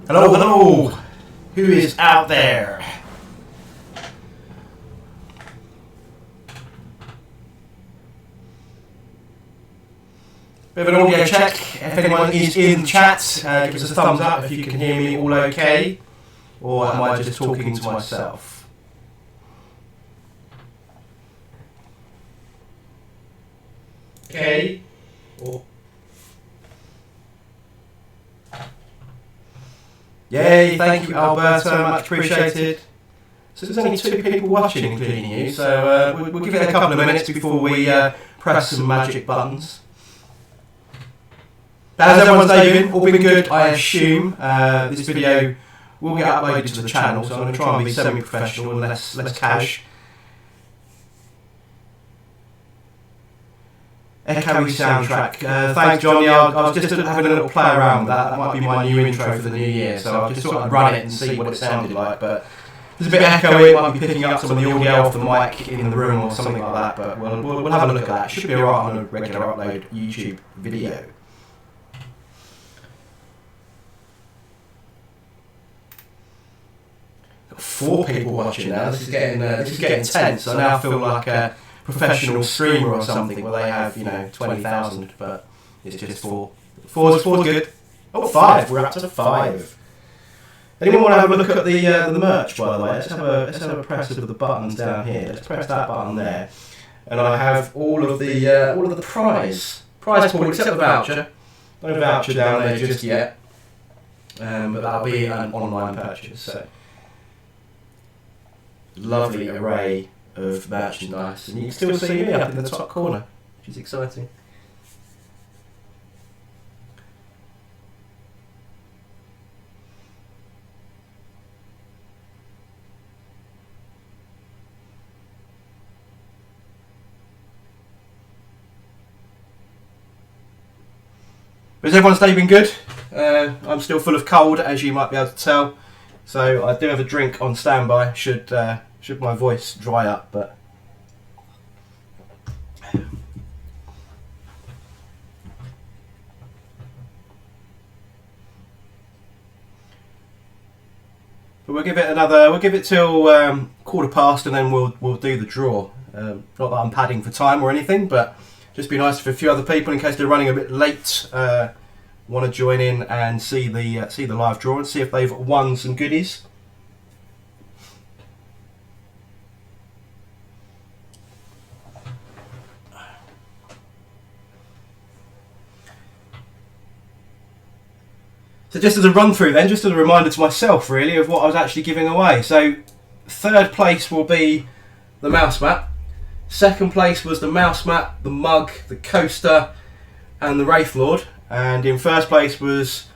Hello, hello! Who is out there? Bit of an audio check. If anyone is in the chat, give us a thumbs up if you can hear me all okay. Or am I just talking to myself? Okay. Yay, thank you Alberto, much appreciated. So there's only 2 people watching including you, so we'll give it a couple of minutes before we press some magic buttons. How's everyone's day been? All been good, I assume. This video will get uploaded to the channel, so I'm going to try and be semi-professional and less cash. Echoey soundtrack. Thanks, John. Yeah, I was just having a little play around with that. That might be my new intro for the new year. So I just thought I'd run it and see what it sounded like. But there's a bit echoey. It might be picking up some of the audio off the mic in the room or something like that. But we'll have a look at that. It should be alright on a regular upload YouTube video. Got 4 people watching now. This is getting tense. I now feel like a professional streamer or something where they have, 20,000, but it's just 4. 4's good. Oh, 5. We're up to 5. Anyone want to have a look at the merch, by the way? Let's have a press of the buttons down here. Let's press that button there, and I have all of the prize pool except the voucher. No voucher down there just yet, but that'll be an online purchase. So lovely array of merchandise, and you can still see me up in the top corner, which is exciting. Has everyone's day been good? I'm still full of cold, as you might be able to tell, so I do have a drink on standby should my voice dry up, but we'll give it till 1:15, and then we'll do the draw. Not that I'm padding for time or anything, but just be nice for a few other people in case they're running a bit late, want to join in and see the live draw and see if they've won some goodies. So just as a run through then, just as a reminder to myself really of what I was actually giving away. So 3rd place will be the mouse mat. 2nd place was the mouse mat, the mug, the coaster and the Wraith Lord. And in 1st place was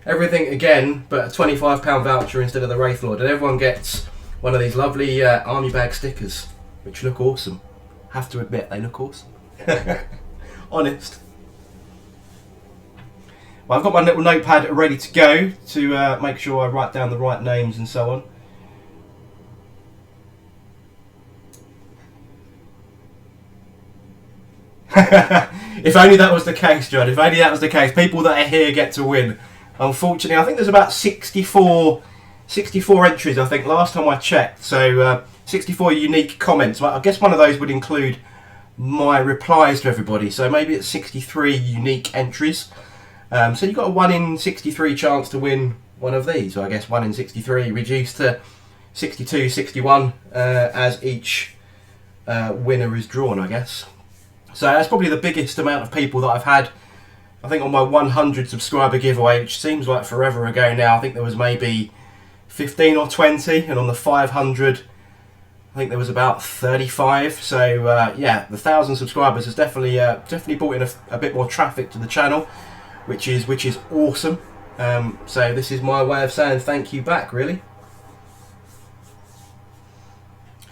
everything again but a £25 voucher instead of the Wraith Lord. And everyone gets one of these lovely army bag stickers, which look awesome. Have to admit, they look awesome. Honest. Well, I've got my little notepad ready to go to make sure I write down the right names and so on. If only that was the case, John. If only that was the case. People that are here get to win. Unfortunately, I think there's about 64 entries, I think, last time I checked. So 64 unique comments. Well, I guess one of those would include my replies to everybody. So maybe it's 63 unique entries. So you've got a 1 in 63 chance to win one of these. So I guess 1 in 63 reduced to 62, 61 as each winner is drawn, I guess. So that's probably the biggest amount of people that I've had, I think, on my 100 subscriber giveaway, which seems like forever ago now. I think there was maybe 15 or 20, and on the 500, I think there was about 35. So yeah, the 1,000 subscribers has definitely brought in a bit more traffic to the channel, which is awesome. So this is my way of saying thank you back, really.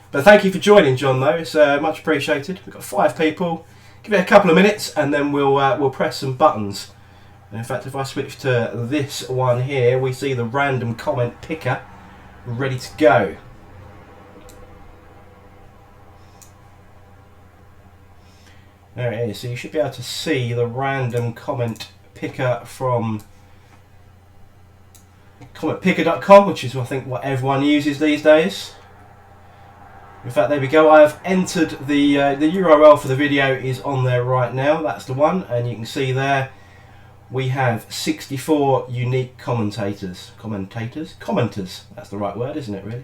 But thank you for joining, John, though. It's much appreciated. We've got 5 people. Give it a couple of minutes and then we'll press some buttons. And in fact, if I switch to this one here, we see the random comment picker ready to go. There it is. So you should be able to see the random comment picker from commentpicker.com, which is I think what everyone uses these days. In fact, there we go. I have entered the URL for the video is on there right now. That's the one, and you can see there we have 64 unique commenters. That's the right word, isn't it? Really.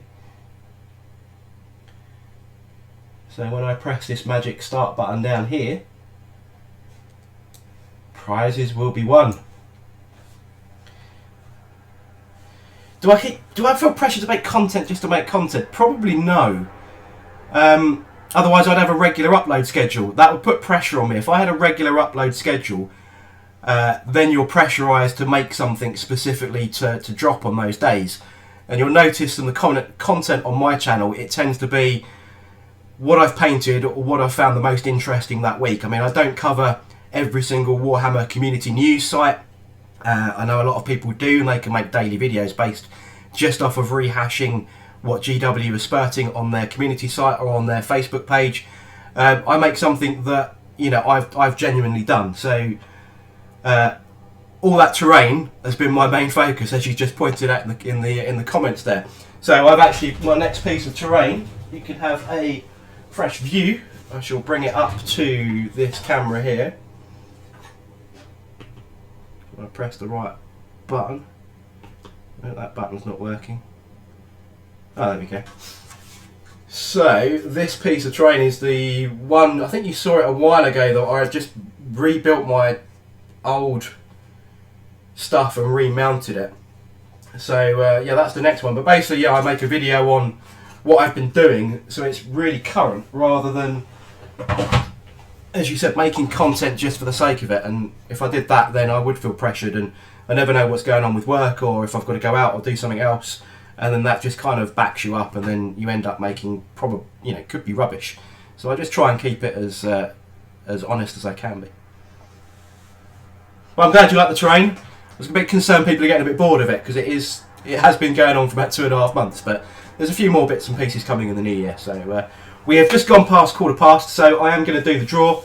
So when I press this magic start button down here, prizes will be won. Do I feel pressure to make content just to make content? Probably no. Otherwise I'd have a regular upload schedule. That would put pressure on me. If I had a regular upload schedule, then you're pressurised to make something specifically to drop on those days. And you'll notice in the content on my channel, it tends to be what I've painted or what I've found the most interesting that week. I mean, I don't cover every single Warhammer community news site. I know a lot of people do, and they can make daily videos based just off of rehashing what GW is spurting on their community site or on their Facebook page. I make something that, you know, I've genuinely done. So all that terrain has been my main focus, as you just pointed out in the comments there. So I've actually, my next piece of terrain, you can have a fresh view. I shall bring it up to this camera here. I press the right button. Oh, that button's not working. Oh, there we go. So this piece of terrain is the one, I think you saw it a while ago, that I just rebuilt my old stuff and remounted it. So yeah, that's the next one. But basically, yeah, I make a video on what I've been doing, so it's really current rather than, as you said, making content just for the sake of it. And if I did that, then I would feel pressured, and I never know what's going on with work or if I've got to go out or do something else, and then that just kind of backs you up, and then you end up making probably, you know, could be rubbish. So I just try and keep it as honest as I can be. Well, I'm glad you like the terrain. I was a bit concerned people are getting a bit bored of it, because it has been going on for about 2.5 months, but there's a few more bits and pieces coming in the new year. So we have just gone past 1/4 so I am going to do the draw.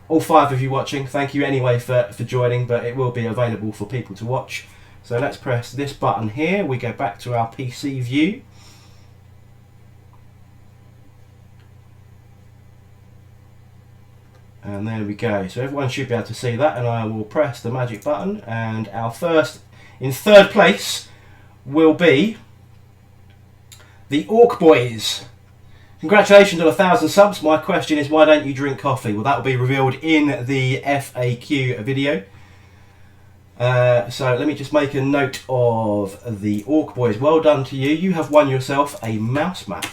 All 5 of you watching, thank you anyway for joining, but it will be available for people to watch. So let's press this button here. We go back to our PC view. And there we go. So everyone should be able to see that, and I will press the magic button, and our first, in 3rd place, will be the Orc Boys. Congratulations on 1,000 subs. My question is, why don't you drink coffee? Well, that will be revealed in the FAQ video. So let me just make a note of the Orc Boys. Well done to you. You have won yourself a mouse mat.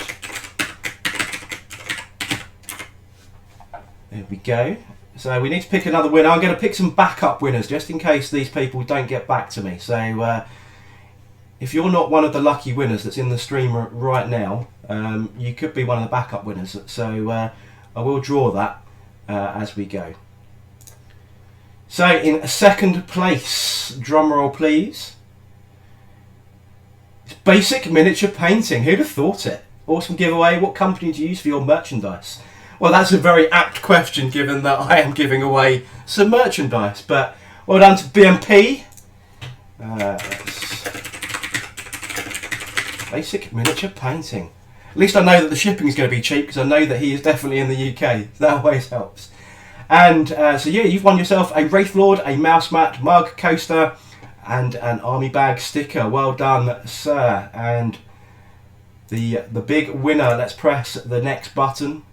There we go. So we need to pick another winner. I'm going to pick some backup winners just in case these people don't get back to me. So if you're not one of the lucky winners that's in the stream right now, you could be one of the backup winners. So I will draw that as we go. So in 2nd place, drum roll please, it's basic miniature painting. Who'd have thought it? Awesome giveaway. What company do you use for your merchandise? Well, that's a very apt question, given that I am giving away some merchandise. But well done to BMP. Basic miniature painting. At least I know that the shipping is going to be cheap, because I know that he is definitely in the UK. That always helps. And so yeah, you've won yourself a Wraith Lord, a mouse mat, mug, coaster, and an army bag sticker. Well done, sir. And the big winner. Let's press the next button.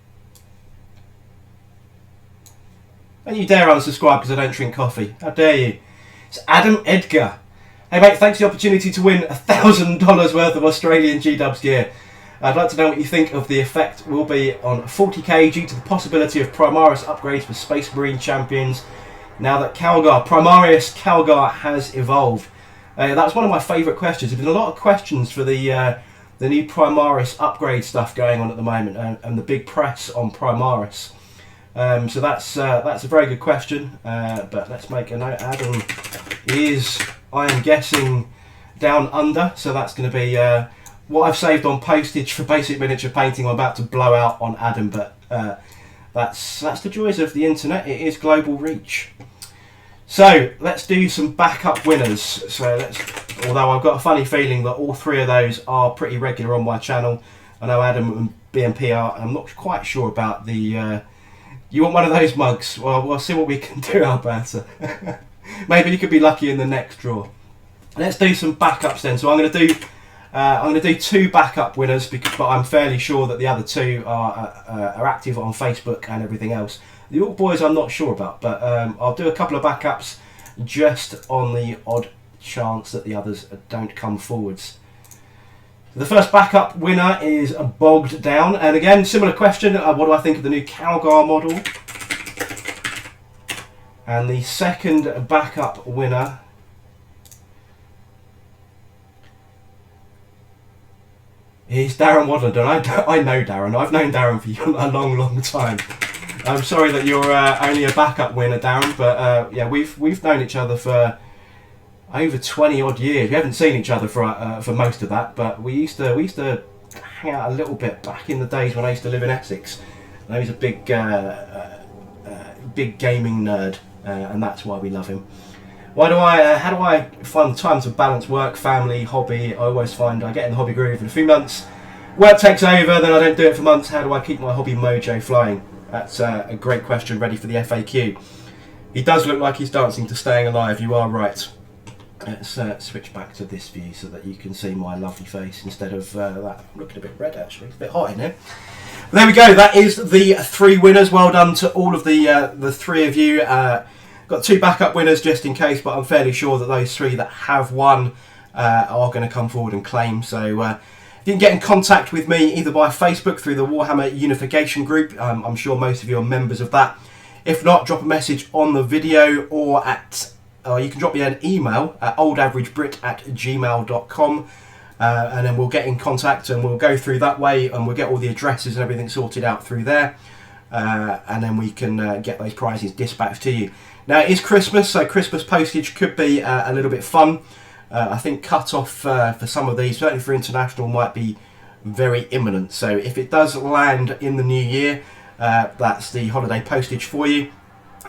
Don't you dare unsubscribe because I don't drink coffee. How dare you? It's Adam Edgar. Hey mate, thanks for the opportunity to win $1,000 worth of Australian G-Dubs gear. I'd like to know what you think of the effect will be on 40k due to the possibility of Primaris upgrades for Space Marine champions now that Primarius Calgar has evolved. That's one of my favourite questions. There's been a lot of questions for the new Primaris upgrade stuff going on at the moment, and the big press on Primaris. So that's a very good question, but let's make a note. Adam is, I am guessing, down under, so that's going to be what I've saved on postage for basic miniature painting. I'm about to blow out on Adam, but that's the joys of the internet. It is global reach. So let's do some backup winners. Although I've got a funny feeling that all three of those are pretty regular on my channel. I know Adam and BMP are. I'm not quite sure about the. You want one of those mugs? Well, we'll see what we can do, Alberta. Maybe you could be lucky in the next draw. Let's do some backups then. So I'm going to do 2 backup winners, but I'm fairly sure that the other 2 are active on Facebook and everything else. The Orc Boys I'm not sure about, but I'll do a couple of backups just on the odd chance that the others don't come forwards. The first backup winner is Bogged Down, and again, similar question, what do I think of the new Calgar model? And the second backup winner is Darren Wadland. I know Darren, I've known Darren for a long time. I'm sorry that you're only a backup winner, Darren, but yeah, we've known each other for over 20 odd years. We haven't seen each other for most of that, but we used to hang out a little bit back in the days when I used to live in Essex. And he was a big gaming nerd, and that's why we love him. How do I find time to balance work, family, hobby? I always find I get in the hobby groove in a few months. Work takes over, then I don't do it for months. How do I keep my hobby mojo flying? That's a great question, ready for the FAQ. He does look like he's dancing to Staying Alive, you are right. Let's switch back to this view so that you can see my lovely face instead of that. I'm looking a bit red actually, it's a bit hot in here. There we go, that is the 3 winners. Well done to all of the 3 of you. Got 2 backup winners just in case, but I'm fairly sure that those 3 that have won are going to come forward and claim. So you can get in contact with me either by Facebook through the Warhammer Unification group. I'm sure most of you are members of that. If not, drop a message on the video, or you can drop me an email at oldaveragebrit@gmail.com, and then we'll get in contact and we'll go through that way, and we'll get all the addresses and everything sorted out through there, and then we can get those prizes dispatched to you. Now it is Christmas, so Christmas postage could be a little bit fun. I think cut-off for some of these, certainly for international, might be very imminent. So if it does land in the new year, that's the holiday postage for you.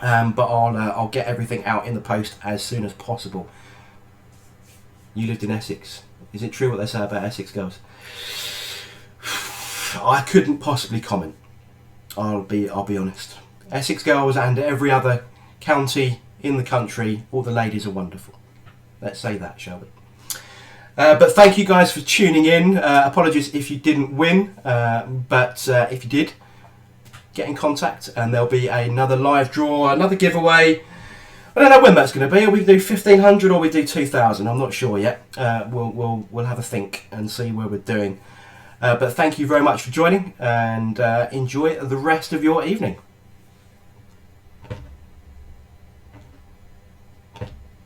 But I'll get everything out in the post as soon as possible. You lived in Essex. Is it true what they say about Essex girls? I couldn't possibly comment. I'll be honest. Essex girls and every other county in the country, all the ladies are wonderful. Let's say that, shall we? But thank you guys for tuning in. Apologies if you didn't win, but if you did, get in contact and there'll be another live draw, another giveaway. I don't know when that's going to be. We do 1,500 or we do 2,000. I'm not sure yet. We'll have a think and see where we're doing. But thank you very much for joining, and enjoy the rest of your evening.